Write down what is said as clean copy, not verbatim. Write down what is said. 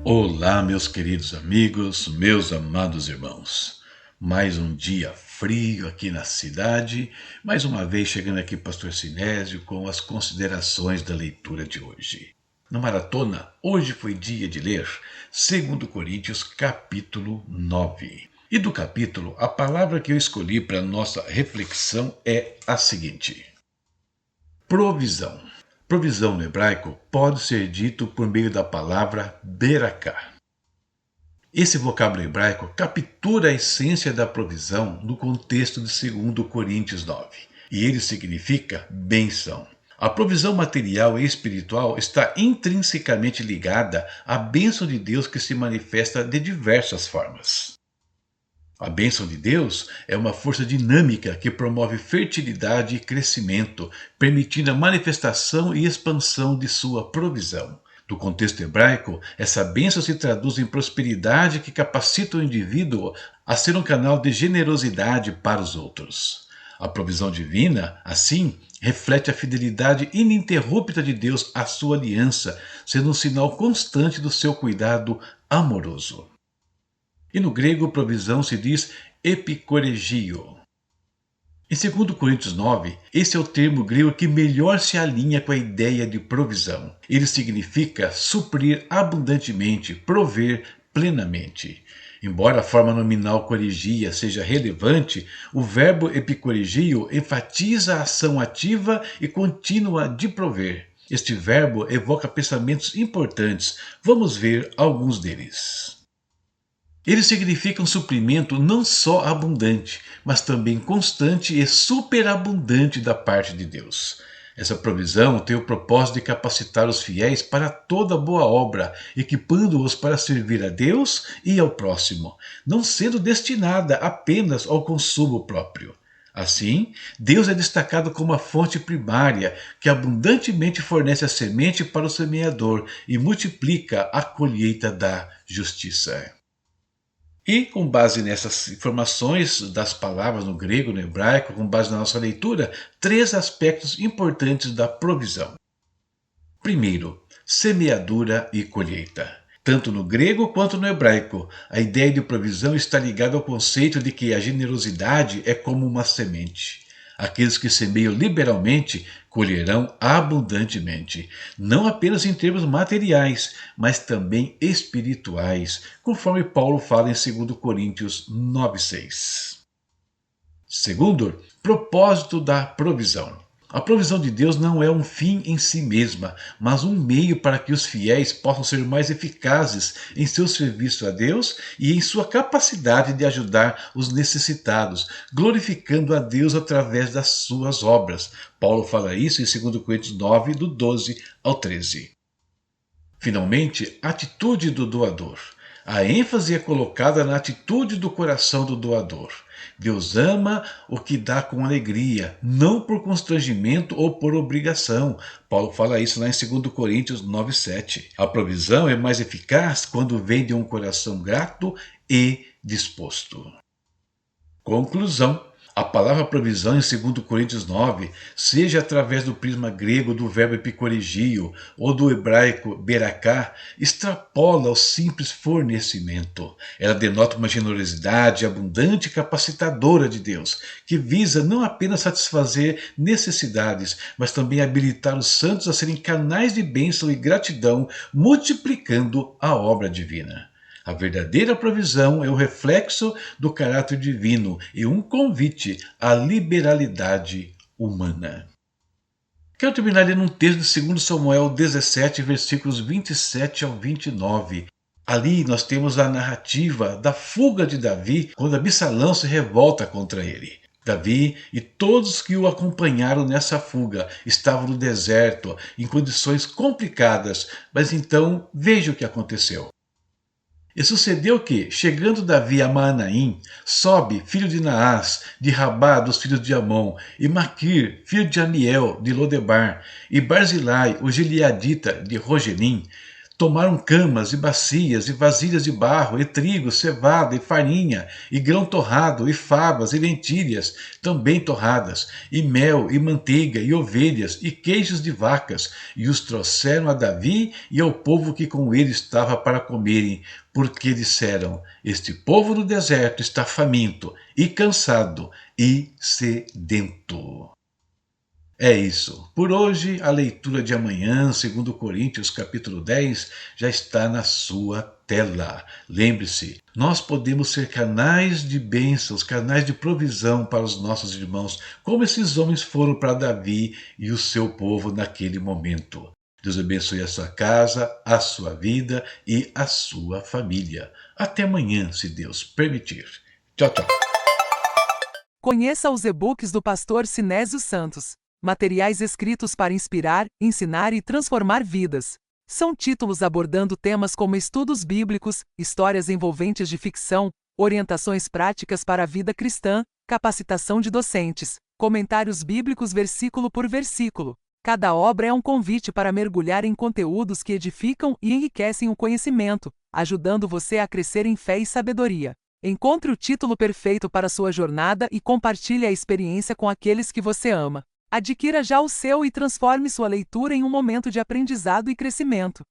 Olá, meus queridos amigos, meus amados irmãos. Mais um dia frio aqui na cidade, mais uma vez chegando aqui Pastor Sinésio com as considerações da leitura de hoje. Na maratona, hoje foi dia de ler 2 Coríntios capítulo 9. E do capítulo, a palavra que eu escolhi para nossa reflexão é a seguinte: provisão. Provisão no hebraico pode ser dito por meio da palavra beraká. Esse vocábulo hebraico captura a essência da provisão no contexto de 2 Coríntios 9, e ele significa bênção. A provisão material e espiritual está intrinsecamente ligada à bênção de Deus que se manifesta de diversas formas. A bênção de Deus é uma força dinâmica que promove fertilidade e crescimento, permitindo a manifestação e expansão de sua provisão. No contexto hebraico, essa bênção se traduz em prosperidade que capacita o indivíduo a ser um canal de generosidade para os outros. A provisão divina, assim, reflete a fidelidade ininterrupta de Deus à sua aliança, sendo um sinal constante do seu cuidado amoroso. E no grego, provisão se diz epicoregio. Em 2 Coríntios 9, esse é o termo grego que melhor se alinha com a ideia de provisão. Ele significa suprir abundantemente, prover plenamente. Embora a forma nominal coregia seja relevante, o verbo epicorregio enfatiza a ação ativa e contínua de prover. Este verbo evoca pensamentos importantes. Vamos ver alguns deles. Ele significa um suprimento não só abundante, mas também constante e superabundante da parte de Deus. Essa provisão tem o propósito de capacitar os fiéis para toda boa obra, equipando-os para servir a Deus e ao próximo, não sendo destinada apenas ao consumo próprio. Assim, Deus é destacado como a fonte primária, que abundantemente fornece a semente para o semeador e multiplica a colheita da justiça. E com base nessas informações das palavras no grego, no hebraico, com base na nossa leitura, três aspectos importantes da provisão. Primeiro, semeadura e colheita. Tanto no grego quanto no hebraico, a ideia de provisão está ligada ao conceito de que a generosidade é como uma semente. Aqueles que semeiam liberalmente colherão abundantemente, não apenas em termos materiais, mas também espirituais, conforme Paulo fala em 2 Coríntios 9,6. Segundo, propósito da provisão. A provisão de Deus não é um fim em si mesma, mas um meio para que os fiéis possam ser mais eficazes em seu serviço a Deus e em sua capacidade de ajudar os necessitados, glorificando a Deus através das suas obras. Paulo fala isso em 2 Coríntios 9, do 12 ao 13. Finalmente, a atitude do doador. A ênfase é colocada na atitude do coração do doador. Deus ama o que dá com alegria, não por constrangimento ou por obrigação. Paulo fala isso lá em 2 Coríntios 9,7. A provisão é mais eficaz quando vem de um coração grato e disposto. Conclusão. A palavra provisão em 2 Coríntios 9, seja através do prisma grego do verbo epicorregio ou do hebraico beraká, extrapola o simples fornecimento. Ela denota uma generosidade abundante e capacitadora de Deus, que visa não apenas satisfazer necessidades, mas também habilitar os santos a serem canais de bênção e gratidão, multiplicando a obra divina. A verdadeira provisão é o reflexo do caráter divino e um convite à liberalidade humana. Quero terminar lendo um texto de 2 Samuel 17, versículos 27 ao 29. Ali nós temos a narrativa da fuga de Davi quando Absalão se revolta contra ele. Davi e todos que o acompanharam nessa fuga estavam no deserto, em condições complicadas, mas então veja o que aconteceu. E sucedeu que, chegando Davi a Maanaim, Sobe, filho de Naás, de Rabá dos filhos de Amon, e Maquir, filho de Amiel, de Lodebar, e Barzilai, o Gileadita, de Rogelim, Tomaram camas e bacias e vasilhas de barro, e trigo, cevada e farinha, e grão torrado, e favas e lentilhas, também torradas, e mel e manteiga e ovelhas e queijos de vacas, e os trouxeram a Davi e ao povo que com ele estava para comerem, porque disseram: este povo do deserto está faminto e cansado e sedento. É isso. Por hoje, a leitura de amanhã, segundo Coríntios capítulo 10, já está na sua tela. Lembre-se, nós podemos ser canais de bênçãos, canais de provisão para os nossos irmãos, como esses homens foram para Davi e o seu povo naquele momento. Deus abençoe a sua casa, a sua vida e a sua família. Até amanhã, se Deus permitir. Tchau, tchau. Conheça os e-books do pastor Sinésio Santos. Materiais escritos para inspirar, ensinar e transformar vidas. São títulos abordando temas como estudos bíblicos, histórias envolventes de ficção, orientações práticas para a vida cristã, capacitação de docentes, comentários bíblicos versículo por versículo. Cada obra é um convite para mergulhar em conteúdos que edificam e enriquecem o conhecimento, ajudando você a crescer em fé e sabedoria. Encontre o título perfeito para sua jornada e compartilhe a experiência com aqueles que você ama. Adquira já o seu e transforme sua leitura em um momento de aprendizado e crescimento.